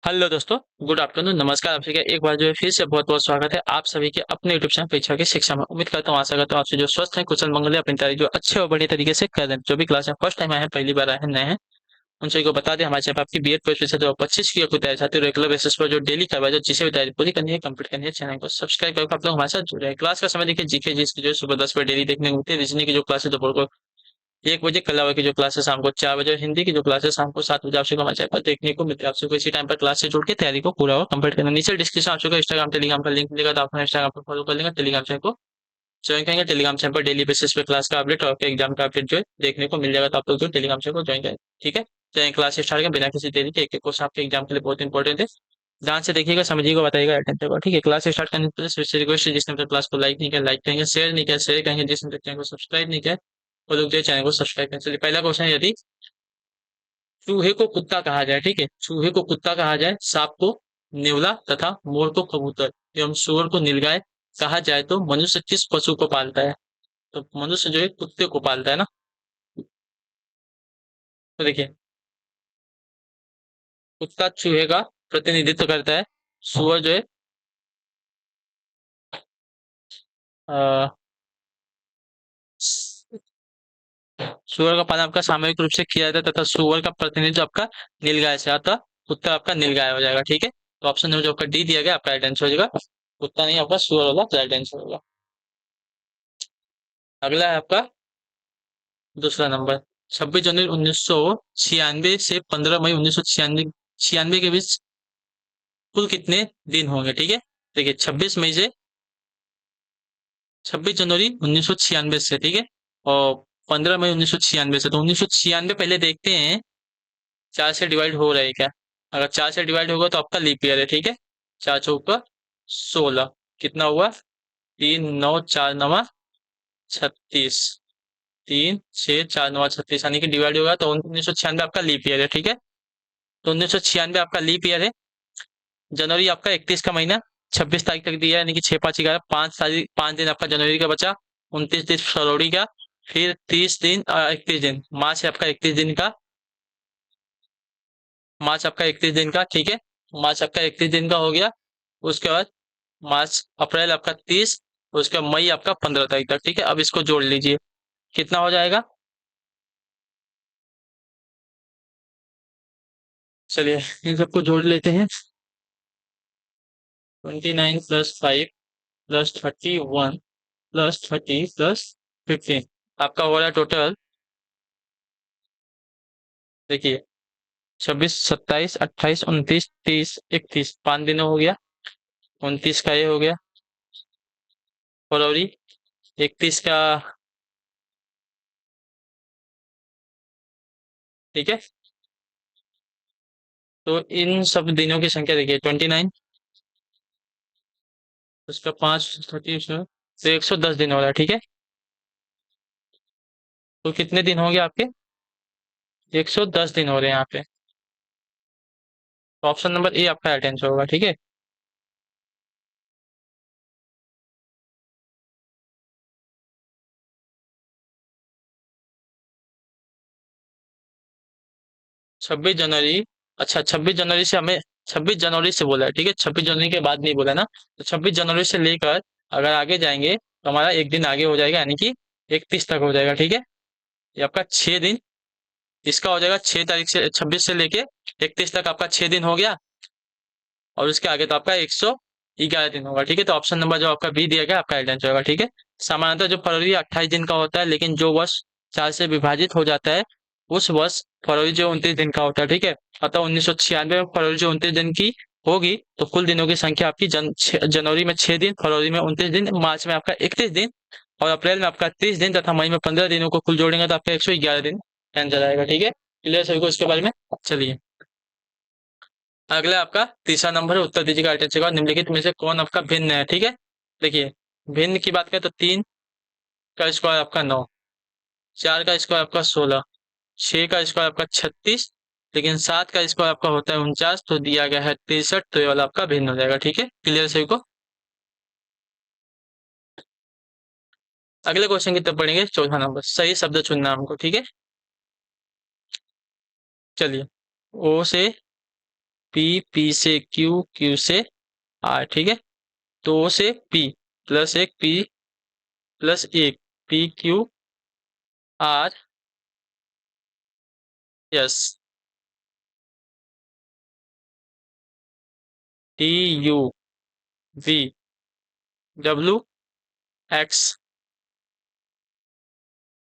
Hello दोस्तों, good afternoon, नमस्कार। आप सभी का एक बार जो है फिर से बहुत बहुत स्वागत है आप सभी के अपने यूट्यूब चैनल परीक्षा की शिक्षा में। उम्मीद करता हूँ, आशा करता हूँ आपसे जो स्वस्थ है, कुशल मंगल है, अपनी तैयारी जो अच्छे और बढ़िया तरीके से कर रहे हैं। जो भी क्लास में फर्स्ट टाइम आए हैं, पहली बार आए हैं, नए हैं, उन सभी को बता दें हमारे चैनल पर आपकी बीएड परीक्षा 2025 की कोई तैयारी चाहते हो रेगुलर बेसिस पर जो डेली करवाए, जो जिसे भी तैयारी पूरी करनी है, कंप्लीट करनी है, चैनल को सब्सक्राइब करके आप लोग हमारे साथ जुड़े हैं। क्लास का समय देखिए, जीके जिसकी जो है सुबह 10 बजे डेली देखने को मिलती है। रीजनिंग की जो क्लास है दोपहर को 1 बजे, कला की जो क्लास है शाम को 4 बजे, और हिंदी की जो क्लास है शाम को 7 बजे आप सबको हमारे चैनल पर देखने को मिलती है। आप सबको इसी टाइम पर क्लास से जुड़ के तैयारी को पूरा और कंप्लीट करना। नीचे डिस्क्रिप्शन आप सबको इंस्टाग्राम टेलीग्राम का लिंक मिलेगा, तो आप इंस्टाग्राम पर फॉलो कर लेंगे, टेलीग्राम चैनल को ज्वाइन करेंगे। टेलीग्राम चैनल पर डेली बेसिस पे क्लास का अपडेट और एग्जाम का अपडेट जो है देखने को मिल जाएगा, तो आप लोग जो टेलीग्राम चैनल को ज्वाइन करें। ठीक है, चलिए क्लास स्टार्ट करें बिना किसी देरी के। एक एक क्वेश्चन आपके एग्जाम के लिए बहुत इंपॉर्टेंट है, ध्यान से देखिएगा, समझिएगा, बताइएगा, अटेंड करेगा। ठीक है, क्लास स्टार्ट करने से पहले फिर रिक्वेस्ट है, जिसने क्लास को लाइक नहीं किया लाइक करेंगे, शेयर नहीं किया शेयर करेंगे, जिसने चैनल को सब्सक्राइब नहीं किया वो लोग जो है चैनल को सब्सक्राइब करें। चलिए पहला क्वेश्चन है, यदि चूहे को कुत्ता कहा जाए, ठीक है, चूहे को कुत्ता कहा जाए, सांप को नेवला तथा मोर को कबूतर एवं सुअर को नीलगाय कहा जाए, तो मनुष्य किस पशु को पालता है? तो मनुष्य जो है कुत्ते को पालता है ना। तो देखिए, कुत्ता चूहे का प्रतिनिधित्व करता है, सुअर जो है अ, सुअर का पालन आपका सामूहिक रूप से किया जाता है, तथा सुअर का प्रतिनिधित्व आपका नीलगाय से आता, कुत्ता आपका नीलगाय हो जाएगा। ठीक है, तो ऑप्शन नंबर जो आपका डी दिया गया आपका राइट आंसर हो जाएगा, कुत्ता नहीं आपका सुअर होगा, राइट आंसर होगा। अगला है आपका दूसरा नंबर, 26 जनवरी 1996 से 15 मई 1996 के बीच कुल कितने दिन होंगे? ठीक है, देखिए 26 जनवरी 1996 से, ठीक है, और 15 मई 1996 से, तो 1996 पहले देखते हैं 4 से डिवाइड हो रहा है क्या। अगर 4 से डिवाइड होगा तो आपका लीप ईयर है। ठीक है, 4 चौका 16, कितना हुआ? 3 9 4 9 36, 3 6 4 9 36, यानी कि डिवाइड होगा तो 1996 आपका लीप ईयर है। ठीक है, तो 1996 आपका लीप ईयर है। जनवरी आपका 31 का महीना 26 तारीख तक दिया है, यानी कि 6 5 11, 5 तारीख 5 दिन आपका जनवरी का बचा, 29 दिन फरवरी का, फिर 30 दिन 31 दिन मार्च है आपका 31 दिन का, मार्च आपका 31 दिन का। ठीक है, मार्च आपका 31 दिन का हो गया। उसके बाद मार्च अप्रैल आपका 30, उसके बाद मई आपका 15 तारीख तक। ठीक है, अब इसको जोड़ लीजिए, कितना हो जाएगा? चलिए इन सबको जोड़ लेते हैं। 29 + 5 + 31 + 30 + 15 आपका हो रहा है टोटल, देखिए 26 27 28 29 30 5 दिन हो गया, 29 का ये हो गया फरवरी, 31 का, ठीक है। तो इन सब दिनों की संख्या देखिए 29, उसका 5 30, तो 110 दिन हो रहा है। ठीक है, तो कितने दिन हो गए आपके? 110 दिन हो रहे हैं यहाँ पे, तो ऑप्शन नंबर ए आपका राइट आंसर होगा। ठीक है, 26 जनवरी, अच्छा 26 जनवरी से हमें, 26 जनवरी से बोला है, ठीक है, 26 जनवरी के बाद नहीं बोला ना। तो 26 जनवरी से लेकर अगर आगे जाएंगे तो हमारा एक दिन आगे हो जाएगा, यानी कि 31 तक हो जाएगा। ठीक है, ये आपका 6 दिन, इसका हो जाएगा 6 तारीख से 26 से लेके 31 तक आपका 6 दिन हो गया, और उसके आगे तो आपका 111 दिन होगा। ठीक है, तो ऑप्शन नंबर जो आपका बी दिया गया आपका राइट आंसर होगा। ठीक है, सामान्यतः जो फरवरी 28 दिन का होता है, लेकिन जो वर्ष 4 से विभाजित हो जाता है उस वर्ष फरवरी जो 29 दिन का होता है। ठीक है, अतः 1996 में फरवरी जो 29 दिन की होगी, तो कुल दिनों की संख्या आपकी जनवरी में 6 दिन, फरवरी में 29 दिन, मार्च में आपका 31 दिन, और अप्रैल में आपका 30 दिन, तथा मई में 15 दिनों को कुल जोड़ेंगे तो आपका 111 दिन आंसर आएगा। ठीक है, क्लियर सभी को इसके बारे में? चलिए अगला आपका तीसरा नंबर है, उत्तर दीजिएगा राइट आंसर का, निम्नलिखित में से कौन आपका भिन्न है? ठीक है, देखिए भिन्न की बात करें तो 3 का स्क्वायर आपका 9, 4 का स्क्वायर आपका 16, 6 का स्क्वायर आपका 36, लेकिन 7 का स्क्वायर आपका होता है 49, तो दिया गया है 63, तो ये वाला आपका भिन्न हो जाएगा। ठीक है, क्लियर सभी को? अगले क्वेश्चन की तरफ पढ़ेंगे, चौथा नंबर, सही शब्द चुनना हमको। ठीक है, चलिए, ओ से पी, पी से क्यू, क्यू से आर, ठीक है। तो ओ से पी प्लस एक, पी प्लस एक, P Q R S, T U V W x.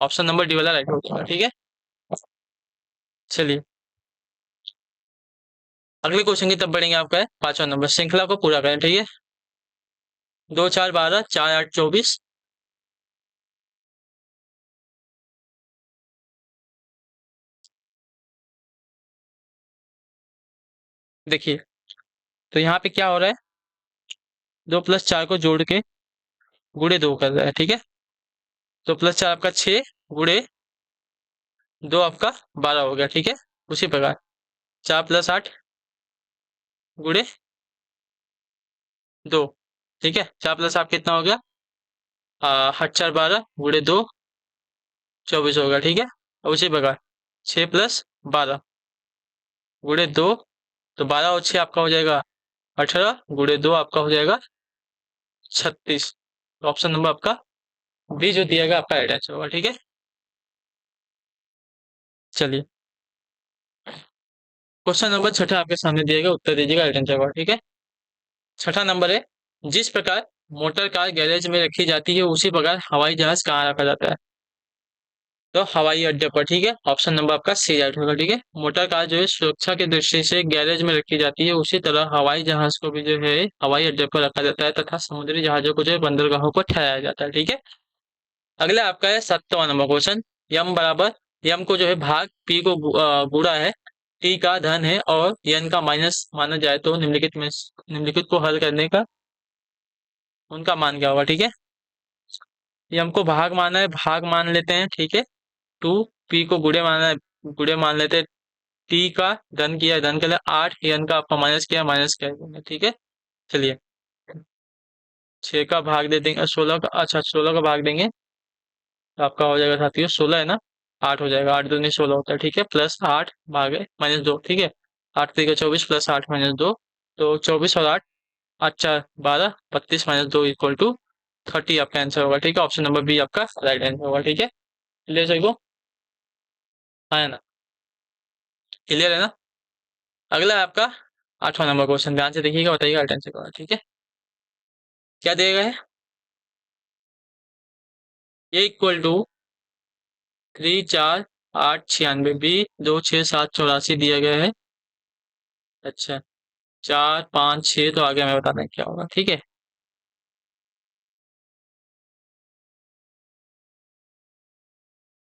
Option number D वाला राइट होगा, ठीक है। चलिए अगले क्वेश्चन की तरफ बढ़ेंगे। आपका है 5वां नंबर, श्रृंखला को पूरा करें, ठीक है। 2 4 12, 4 8 24। देखिए तो यहाँ पे क्या हो रहा है, 2 + 4 को जोड़ के गुणे 2 कर रहा है, ठीक है। तो +4 आपका 6, गुणे 2 आपका 12 हो गया, ठीक है। उसी प्रकार 4 + 8 गुणे 2, ठीक है। 4 + 8 कितना हो गया, 8 4 12 गुणे 2 24 होगा, ठीक है। और उसी प्रकार 6 + 12 गुणे 2, तो 12 और 6 आपका हो जाएगा 18, गुणे 2 आपका हो जाएगा 36। तो ऑप्शन नंबर आपका बी जो दिया गया आपका राइट आंसर होगा, ठीक है। चलिए क्वेश्चन नंबर छठा आपके सामने दिया गया, उत्तर दीजिएगा राइट आंसर होगा, ठीक है। छठा नंबर है, जिस प्रकार मोटर कार गैरेज में रखी जाती है उसी प्रकार हवाई जहाज कहाँ रखा जाता है। तो हवाई अड्डे पर, ठीक है। ऑप्शन नंबर आपका सी राइट होगा, ठीक है। मोटर कार जो है सुरक्षा की दृष्टि से गैरेज में रखी जाती है, उसी तरह हवाई जहाज को भी जो है हवाई अड्डे पर रखा जाता है तथा समुद्री जहाजों को जो है बंदरगाहों पर ठहराया जाता है, ठीक है। अगला आपका है 7वां नंबर क्वेश्चन, यम बराबर, यम को जो है भाग पी को गुणा है, टी का धन है और यन का माइनस माना जाए तो निम्नलिखित में निम्नलिखित को हल करने का उनका मान क्या होगा, ठीक है। यम को भाग माना है, भाग मान लेते हैं, ठीक है। टू, पी को गुड़े माना है, गुड़े मान लेते हैं। टी का धन किया, धन के लिए 8, एन का आपका माइनस किया, माइनस किया, ठीक है। चलिए 6 का भाग दे देंगे, 16 का, अच्छा 16 का भाग देंगे तो आपका हो जाएगा साथियों 16 है ना, 8 हो जाएगा, 8 दूनी 16 होता है, ठीक है। प्लस 8 भागे -2, ठीक है। 8 3 24 प्लस 8 -2, तो 24 और 8, 8 4 12, 32 -2 इक्वल टू 30 आपका आंसर होगा, ठीक है। ऑप्शन नंबर बी आपका राइट आंसर होगा, ठीक है। क्लियर सही को, हाँ है ना, क्लियर है ना। अगला है आपका 8वां नंबर क्वेश्चन, ध्यान से देखिएगा, बताइएगा राइट आंसर होगा, ठीक है। क्या दिया गया है, ए इक्वल टू 3 4 8 96, बी 2 6 7 84 दिया गया है। अच्छा 4 5 6, तो आगे हमें बताना है क्या होगा, ठीक है।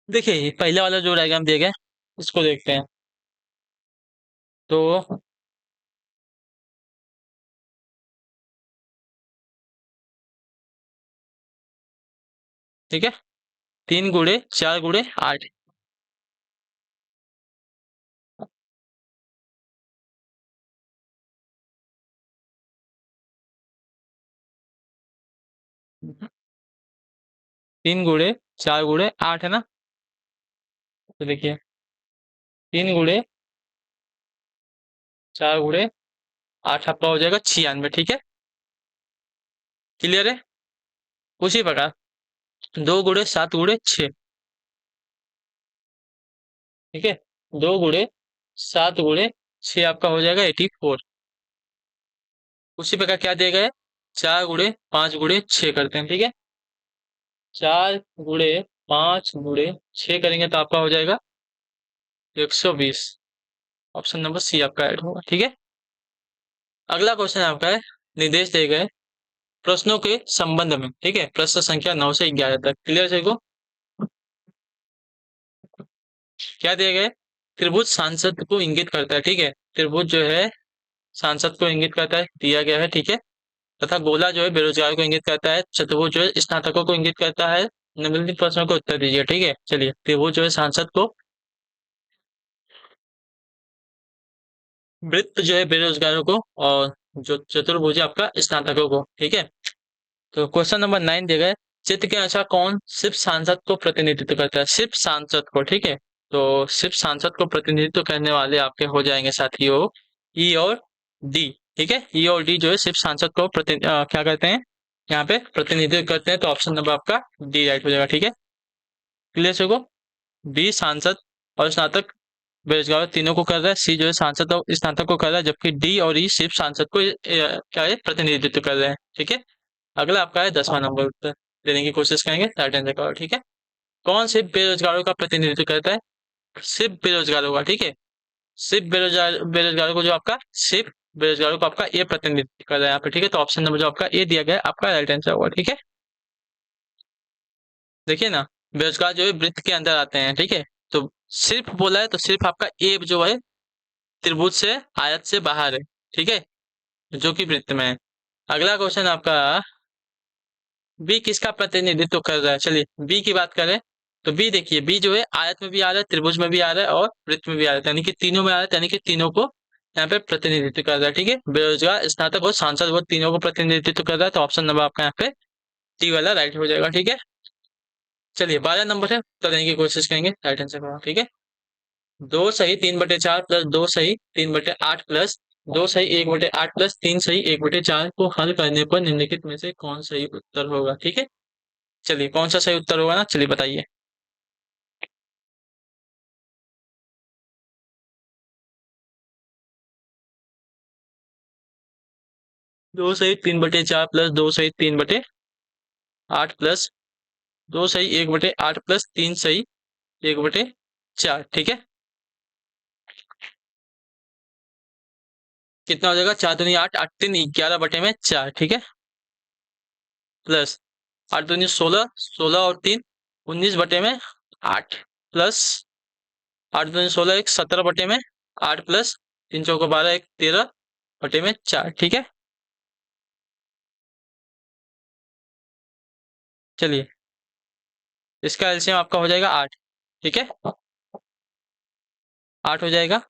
देखिए पहले वाला जो डायग्राम दिया गया है, इसको देखते हैं। तो ठीक है, 3 × 4 × 8, 3 × 4 × 8 है ना। तो देखिए 3 × 4 × 8 आपका हो जाएगा 96, ठीक है। क्लियर है। उसी प्रकार 2 × 7 × 6, ठीक है। 2 × 7 × 6 आपका हो जाएगा 84। उसी प्रकार क्या दिया गया है, 4 × 5 × 6 करते हैं, ठीक है। 4 × 5 × 6 करेंगे तो आपका हो जाएगा 120। ऑप्शन नंबर सी आपका ऐड होगा, ठीक है। अगला क्वेश्चन आपका है, निर्देश दिए गए प्रश्नों के संबंध में, ठीक है। प्रश्न संख्या 9 से 11 तक, क्लियर सही को। क्या दिए गए, त्रिभुज सांसद को इंगित करता है, ठीक है। त्रिभुज जो है सांसद को इंगित करता है, दिया गया है, ठीक है। तथा गोला जो है बेरोजगार को इंगित करता है, चतुर्भुज जो है स्नातकों को इंगित करता है। निम्नलिखित प्रश्नों को उत्तर दीजिए, ठीक है। चलिए त्रिभुज जो है सांसद को, वृत्त जो है बेरोजगारों को, और जो चतुर्भुज है आपका स्नातकों को, ठीक है। तो क्वेश्चन नंबर 9 दिया गया है, चित्र के अनुसार कौन सिर्फ सांसद को प्रतिनिधित्व करता है, सिर्फ सांसद को, ठीक है। तो सिर्फ सांसद को प्रतिनिधित्व करने वाले आपके हो जाएंगे साथियों ई और डी। ठीक है, ई और डी जो है सिर्फ सांसद को क्या कहते हैं, यहाँ पे प्रतिनिधित्व करते हैं, तो ऑप्शन नंबर आपका डी राइट हो जाएगा। ठीक है, क्लियर से को बी सांसद और स्नातक बेरोजगार तीनों को कर रहा है, सी जो है सांसद और स्नातक को कर रहा है, जबकि डी और ई सिर्फ सांसद को क्या है प्रतिनिधित्व कर रहे हैं। ठीक है, अगला आपका है 10वां नंबर उत्तर देने की कोशिश करेंगे राइट आंसर का। ठीक है, कौन सिर्फ बेरोजगारों का प्रतिनिधित्व करता है, सिर्फ बेरोजगारों का। ठीक है, सिर्फ बेरोजगारों को जो आपका सिर्फ बेरोजगारों को आपका ए प्रतिनिधित्व कर रहा है यहाँ पे। ठीक है, तो ऑप्शन नंबर जो आपका ए दिया गया है आपका राइट आंसर होगा। ठीक है, देखिए ना, बेरोजगार जो है वृत्त के अंदर आते हैं। ठीक है, तो सिर्फ बोला है तो सिर्फ आपका ए जो है त्रिभुज से आयत से बाहर है। ठीक है, जो कि वृत्त में है। अगला क्वेश्चन आपका बी किसका प्रतिनिधित्व कर रहा है। चलिए बी की बात करें तो बी देखिए, बी जो है आयत में भी आ रहा है, त्रिभुज में भी आ रहा है और वृत्त में भी आ रहा है, यानी कि तीनों में आ रहा है, यानी कि तीनों को यहाँ पे प्रतिनिधित्व कर रहा है। ठीक है, बेरोजगार स्नातक और सांसद वो तीनों को प्रतिनिधित्व कर रहा है, तो ऑप्शन नंबर आपका यहाँ पे टी वाला राइट हो जाएगा। ठीक है, चलिए 12 नंबर है, उत्तर देने की कोशिश करेंगे राइट आंसर का। ठीक है, 2 सही 3/4 प्लस 2 सही 3/8 प्लस 2 सही 1/8 प्लस 3 सही 1/4 को हल करने पर निम्नलिखित में से कौन सही उत्तर होगा। ठीक है, चलिए कौन सा सही उत्तर होगा ना, चलिए बताइए। 2 सही 3/4 प्लस 2 सही 3/8 प्लस 2 सही 1/8 प्लस 3 सही 1/4। ठीक है, कितना हो जाएगा, 4 दूनी 8, 8 3 11/4। ठीक है, प्लस 8 दूनी 16, 16 और 3 19/8 प्लस 8 दूनी 16 1 17/8 प्लस 3 चौको 12 1 13/4। ठीक है, चलिए इसका एलसीएम आपका हो जाएगा 8। ठीक है, 8 हो जाएगा।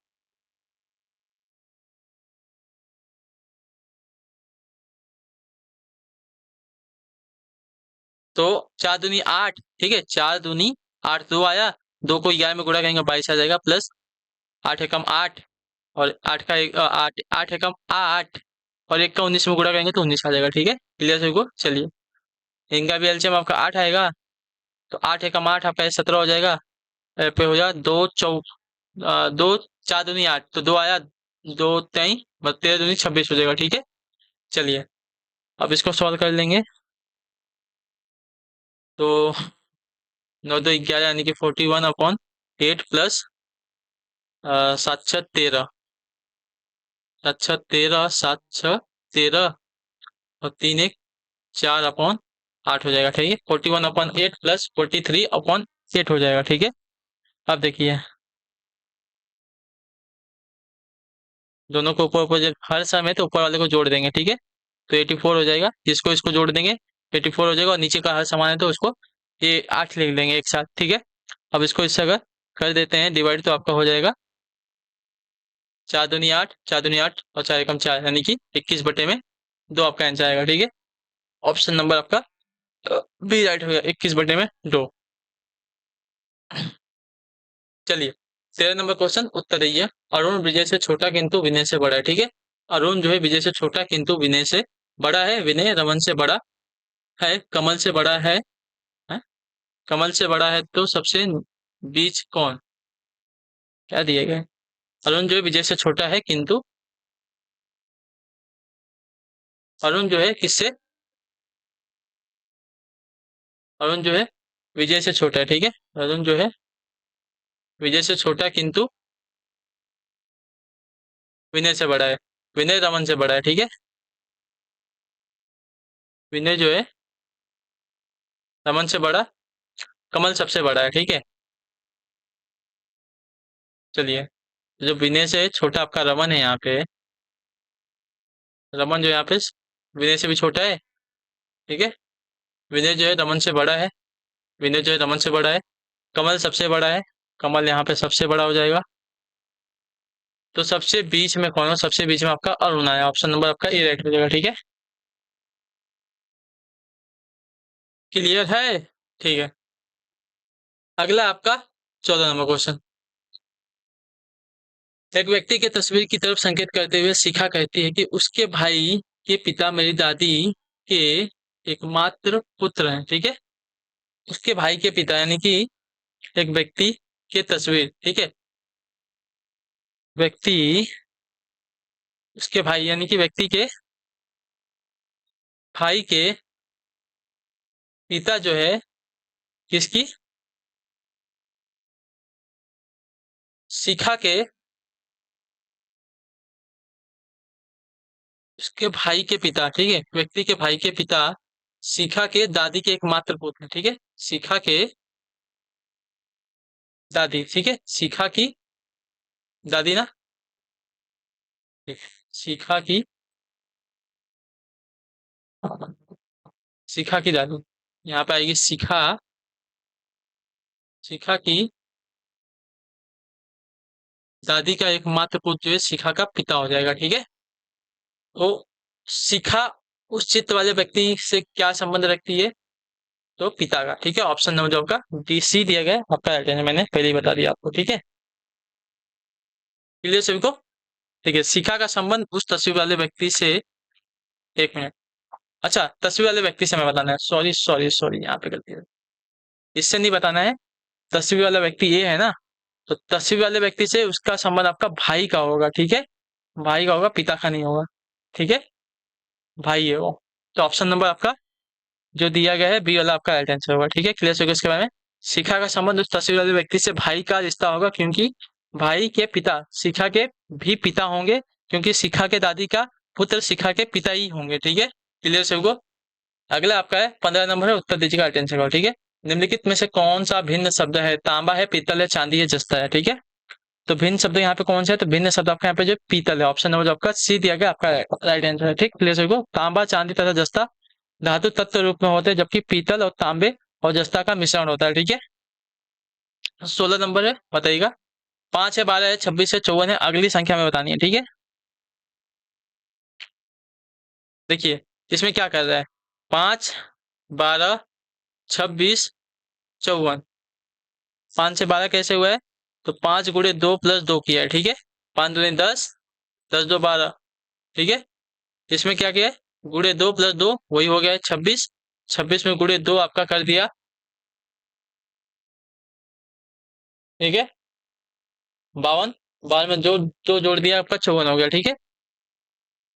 तो 4 दूनी 8, ठीक है, 4 दूनी 8 2 आया, 2 को 11 में गुणा करेंगे 22 आ जाएगा, प्लस 8 एकम 8 और 8 एकम 8 और 1 का 19 में गुणा करेंगे तो 19 आ जाएगा। ठीक है, क्लियर सभी को। चलिए इनका भी एलसीएम आपका 8 आएगा, तो 8 एकम 8 आपका 17 हो जाएगा। पे हो जाएगा 4 दूनी 8 तो 2 आया, 2 3 13 दूनी 26 हो जाएगा। ठीक है, चलिए अब इसको सॉल्व कर लेंगे। तो 9 2 11 यानी कि 41/8 प्लस 7 6 13, 7 6 13, 7 6 13 और 3 1 4/8 हो जाएगा। ठीक है, 41/8 प्लस 43/8 हो जाएगा। ठीक है, अब देखिए दोनों को ऊपर ऊपर हर समय तो ऊपर वाले को जोड़ देंगे। ठीक है, तो 84 हो जाएगा, जिसको इसको जोड़ देंगे 84 हो जाएगा, और नीचे का हर समान है तो उसको ये 8 लिख देंगे एक साथ। ठीक है, अब इसको इससे अगर कर देते हैं डिवाइड तो आपका हो जाएगा 4 दूनी 8, 4 दूनी 8 और 4 एकम 4 यानी कि 21/2 आपका आंसर आएगा। ठीक है, ऑप्शन नंबर आपका बी राइट हो गया, 21/2। चलिए 13 नंबर क्वेश्चन उत्तर रही है, अरुण विजय से छोटा किंतु विनय से बड़ा है। ठीक है, अरुण जो है विजय से छोटा किंतु विनय से बड़ा है, विनय रमन से बड़ा है, कमल से बड़ा है? कमल से बड़ा है तो सबसे बीच कौन, क्या दिए गए। अरुण जो है विजय से छोटा है किंतु अरुण जो है किससे, अरुण जो है विजय से छोटा है। ठीक है, अरुण जो है विजय से छोटा किंतु विनय से बड़ा है, विनय रमन से बड़ा है। ठीक है, विनय जो है रमन से बड़ा, कमल सबसे बड़ा है। ठीक है, चलिए जो विनय से छोटा आपका रमन है यहाँ पे, रमन जो यहाँ पे विनय से भी छोटा है। ठीक है, विनय जो है रमन से बड़ा है, विनय जो है रमन से बड़ा है, कमल सबसे बड़ा है, कमल यहाँ पे सबसे बड़ा हो जाएगा। तो सबसे बीच में कौन हो, सबसे बीच में आपका अरुण आया, ऑप्शन नंबर आपका ए राइट हो जाएगा। ठीक है, क्लियर है। ठीक है, अगला आपका 14 नंबर क्वेश्चन। एक व्यक्ति के तस्वीर की तरफ संकेत करते हुए शिखा कहती है कि उसके भाई के पिता मेरी दादी के एकमात्र पुत्र हैं। ठीक है, उसके भाई के पिता यानी कि एक व्यक्ति के तस्वीर, ठीक है, व्यक्ति, उसके भाई यानी कि व्यक्ति के भाई के पिता जो है किसकी, शिखा के, उसके भाई के पिता, ठीक है, व्यक्ति के भाई के पिता शिखा के दादी के एकमात्र पुत्र, ठीक है, शिखा के दादी, ठीक है, शिखा की दादी ना, ठीक है, शिखा की, शिखा की दादी, यहाँ पे आएगी शिखा, शिखा की दादी का एकमात्र पुत्र जो है शिखा का पिता हो जाएगा। ठीक है, तो शिखा उस चित्र वाले व्यक्ति से क्या संबंध रखती है, तो पिता का। ठीक है, ऑप्शन नंबर जो आपका डी सी दिया गया है आपका राइट आंसर, मैंने पहले ही बता दिया आपको। ठीक है, क्लियर सभी को। ठीक है, शिखा का संबंध उस तस्वीर वाले व्यक्ति से, एक मिनट, अच्छा तस्वीर वाले व्यक्ति से मैं बताना है, सॉरी सॉरी सॉरी, यहाँ पे गलती है, इससे नहीं बताना है, तस्वीर वाला व्यक्ति ये है ना, तो तस्वीर वाले व्यक्ति से उसका संबंध आपका भाई का होगा। ठीक है, भाई का होगा, पिता का नहीं होगा। ठीक है, भाई है वो, तो ऑप्शन नंबर आपका जो दिया गया है बी वाला आपका राइट आंसर होगा। ठीक है, क्लियर हो गया इसके बारे में। शिखा का संबंध उस तस्वीर वाले व्यक्ति से भाई का रिश्ता होगा, क्योंकि भाई के पिता शिखा के भी पिता होंगे, क्योंकि शिखा के दादी का पुत्र शिखा के पिता ही होंगे। ठीक है, क्लियर सबको। अगला आपका है 15 नंबर है, उत्तर दीजिएगा राइट आंसर का। ठीक है, निम्नलिखित में से कौन सा भिन्न शब्द है, तांबा है, पीतल है, चांदी है, जस्ता है। ठीक है, तो भिन्न शब्द यहाँ पे कौन सा है, तो भिन्न शब्द आपका यहाँ पे जो पीतल है, ऑप्शन नंबर जो आपका सी दिया गया आपका राइट आंसर है। ठीक, क्लियर सबको। तांबा, चांदी तथा जस्ता धातु तत्व रूप में होते हैं, जबकि पीतल और तांबे और जस्ता का मिश्रण होता है। ठीक है, 16 नंबर है, बताइएगा। 5 है, 12 है, 26 है, 54 है, अगली संख्या में बतानी है। ठीक है, देखिए इसमें क्या कर रहा है, 5, 12, 26, 54, 5 से 12 कैसे हुआ है, तो 5 × 2 + 2 किया है। ठीक है, 5 × 2 = 10, 10 × 2 = 12। ठीक है, इसमें क्या किया है, × 2 + 2 वही हो गया है 26, 26 में × 2 आपका कर दिया। ठीक है, 52, 52 में जो दो जोड़ दिया आपका 54 हो गया। ठीक है,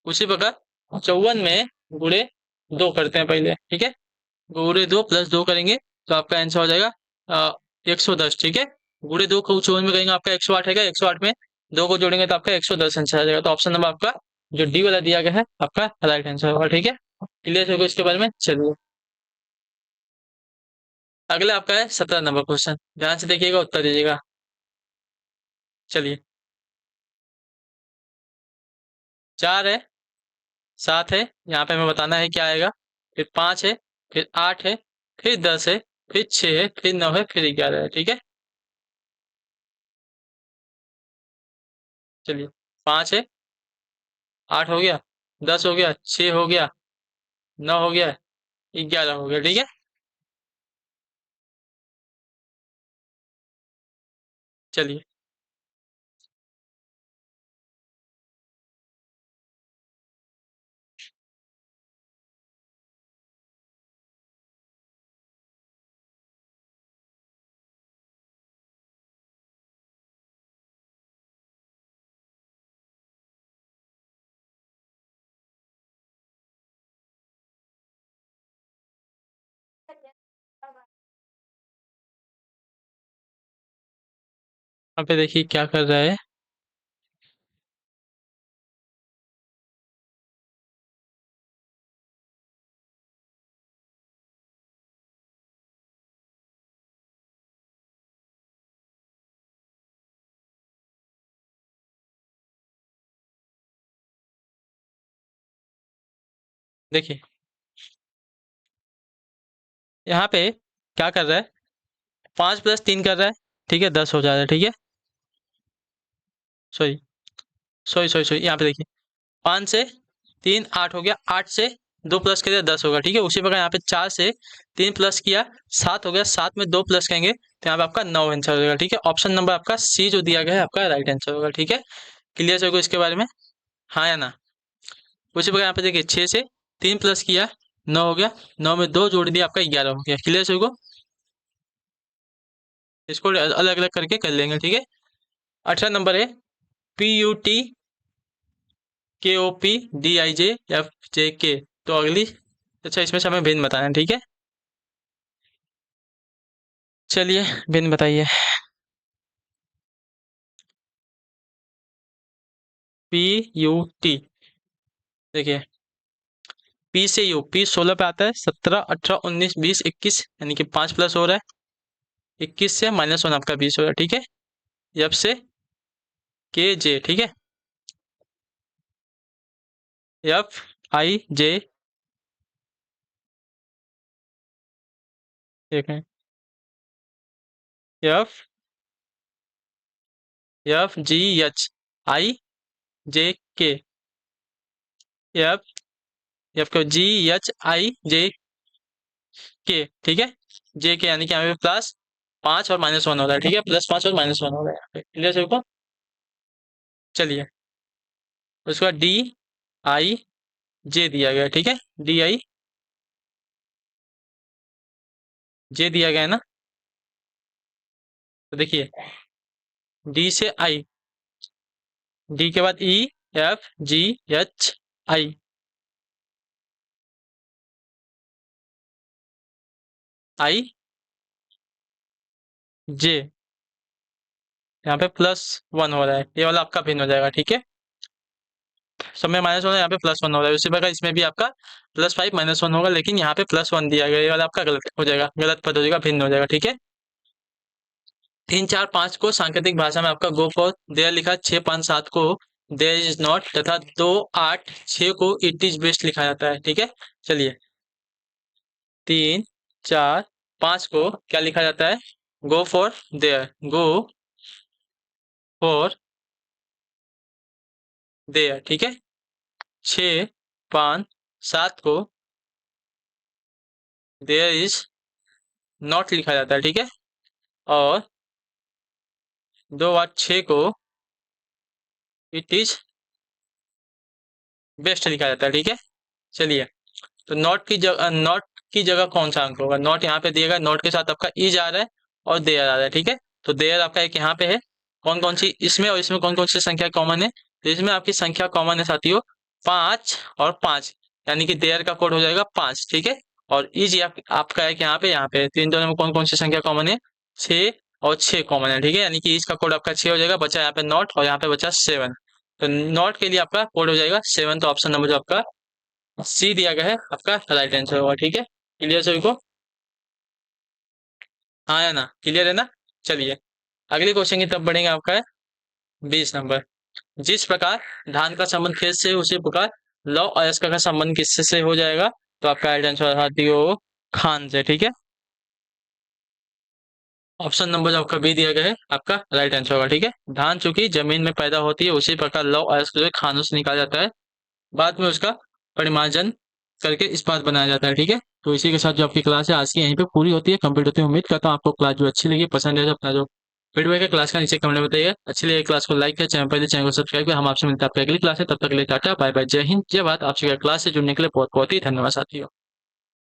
उसी प्रकार 54 में × 2 करते हैं पहले। ठीक है, × 2 + 2 करेंगे तो आपका आंसर हो जाएगा 110। ठीक है, × 2 को 54 में करेंगे आपका 108 है, 108 में 2 को जोड़ेंगे तो आपका 110 आंसर आ जाएगा। तो ऑप्शन नंबर आपका जो डी वाला दिया गया है आपका राइट आंसर होगा। ठीक है, क्लियर हो गया इसके बारे में। चलिए अगला आपका है 17 नंबर क्वेश्चन, ध्यान से देखिएगा, उत्तर दीजिएगा। चलिए, 4 है, 7 है, यहाँ पे हमें बताना है क्या आएगा, फिर 5 है, फिर 8 है, फिर 10 है, फिर 6 है, फिर 9 है, फिर 11 है। ठीक है, चलिए 5 है, 8 हो गया, 10 हो गया, 6 हो गया, 9 हो गया, 11 हो गया। ठीक है, चलिए यहाँ पे देखिए क्या कर रहा है, देखिए यहाँ पे क्या कर रहा है, 5 + 3 कर रहा है। ठीक है, 10 हो जा रहा है। ठीक है, सॉरी सॉरी सॉरी सॉरी, यहाँ पे देखिए 5 से 3 8 हो गया, 8 से 2 प्लस किया 10 होगा। ठीक है, उसी प्रकार यहाँ पे 4 से 3 प्लस किया 7 हो गया, 7 में 2 प्लस करेंगे तो यहाँ पे आपका 9 आंसर हो जाएगा। ठीक है, ऑप्शन नंबर आपका सी जो दिया गया है आपका राइट आंसर होगा। ठीक है, क्लियर है इसके बारे में, हाँ या ना। उसी प्रकार यहाँ पे देखिए 6 से 3 प्लस किया 9 हो गया, 9 में 2 जोड़ दिया आपका 11 हो गया। क्लियर है इसको अलग अलग करके कर लेंगे। ठीक है, 18 नंबर है PUTKOPDIJFJK। तो अगली, अच्छा इसमें से हमें भिन्न बताना है। ठीक है, चलिए भिन्न बताइए। PUT, देखिए पी से यू, पी 16 पे आता है, 17 18 19 20 21, यानी कि 5 प्लस हो रहा है, 21 से -1 आपका 20 हो रहा है। ठीक है, एफ से KJ, ठीक है, FIJ, देखें FGHIJK, एफ एफ को GHIJK। ठीक है, JK यानी कि यहाँ पे प्लस 5 और -1 हो रहा है। ठीक है, +5 और -1 हो रहा है यहाँ पे। क्लियर सबको, चलिए उसके बाद DIJ दिया गया है। ठीक है, DIJ दिया गया है ना, तो देखिए D से I, D के बाद EFGHI, IJ, यहाँ पे +1 हो रहा है, ये वाला आपका भिन्न हो जाएगा। ठीक है, सब में -1 है, यहाँ पे +1 हो रहा है। उसी प्रकार इसमें भी आपका +5 -1 होगा, लेकिन यहाँ पे +1 दिया गया, ये वाला आपका गलत हो जाएगा, गलत पद हो जाएगा, भिन्न हो जाएगा। ठीक है, 3 4 5 को सांकेतिक भाषा में आपका गो फॉर देयर लिखा, 6 5 7 को देयर इज नॉट, तथा 2 8 6 को इट इज बेस्ट लिखा जाता है। ठीक है, चलिए 3 4 5 को क्या लिखा जाता है, go for their, go for their. ठीक है, 6 5 7 को देयर इज नॉट लिखा जाता है। ठीक है, और 2 8 6 को इट इज बेस्ट लिखा जाता है। ठीक है, चलिए तो नॉट की जगह कौन सा अंक होगा, नॉट यहाँ पे दिएगा, नॉट के साथ आपका इज आ रहा है और देयर आ रहा है। ठीक है, तो देयर आपका एक यहाँ पे है, कौन कौन सी इसमें, और इसमें कौन कौन सी संख्या कॉमन है, तो इसमें आपकी संख्या कॉमन है साथियों 5 और 5, यानी कि देयर का कोड हो जाएगा 5। ठीक है, और इज आपका है कि यहाँ पे तो इन दोनों में कौन कौन सी संख्या कॉमन है, 6 और 6 कॉमन है। ठीक है, यानी कि इज का कोड आपका 6 हो जाएगा, बचा यहाँ पे नॉट और यहाँ पे बचा 7, तो नॉट के लिए आपका कोड हो जाएगा 7। तो ऑप्शन नंबर जो आपका सी दिया गया है आपका राइट आंसर होगा। ठीक है, क्लियर सभी को, हाँ या ना, क्लियर है ना। चलिए अगले क्वेश्चन की तरफ बढ़ेंगे, आपका है 20 नंबर। जिस प्रकार धान का संबंध खेत से, उसी प्रकार लव अयस्क का संबंध किससे से हो जाएगा, तो आपका राइट आंसर साथियों खान से। ठीक है, ऑप्शन नंबर जो आपका बी दिया गया है आपका राइट आंसर होगा। ठीक है, धान चूंकि जमीन में पैदा होती है, उसी प्रकार लव अयस्क जो है खानों से निकाला जाता है, बाद में उसका परिमार्जन करके इस्पात बनाया जाता है। ठीक है, तो इसी के साथ जो आपकी क्लास है आज की यहीं पे पूरी होती है, कंप्लीट होती है। उम्मीद करता हूँ आपको क्लास जो अच्छी लगी, पसंद है, तो अपना जो फीडबैक है क्लास का नीचे कमेंट में बताइए। अच्छी लगी क्लास को लाइक करें, चैनल पर चैनल को सब्सक्राइब करें। हम आपसे मिलते हैं आपकी अगली क्लास है, तब तक के लिए टाटा बाय बाय, जय हिंद जय भारत। आपसे क्लास से जुड़ने के लिए बहुत बहुत ही धन्यवाद साथियों।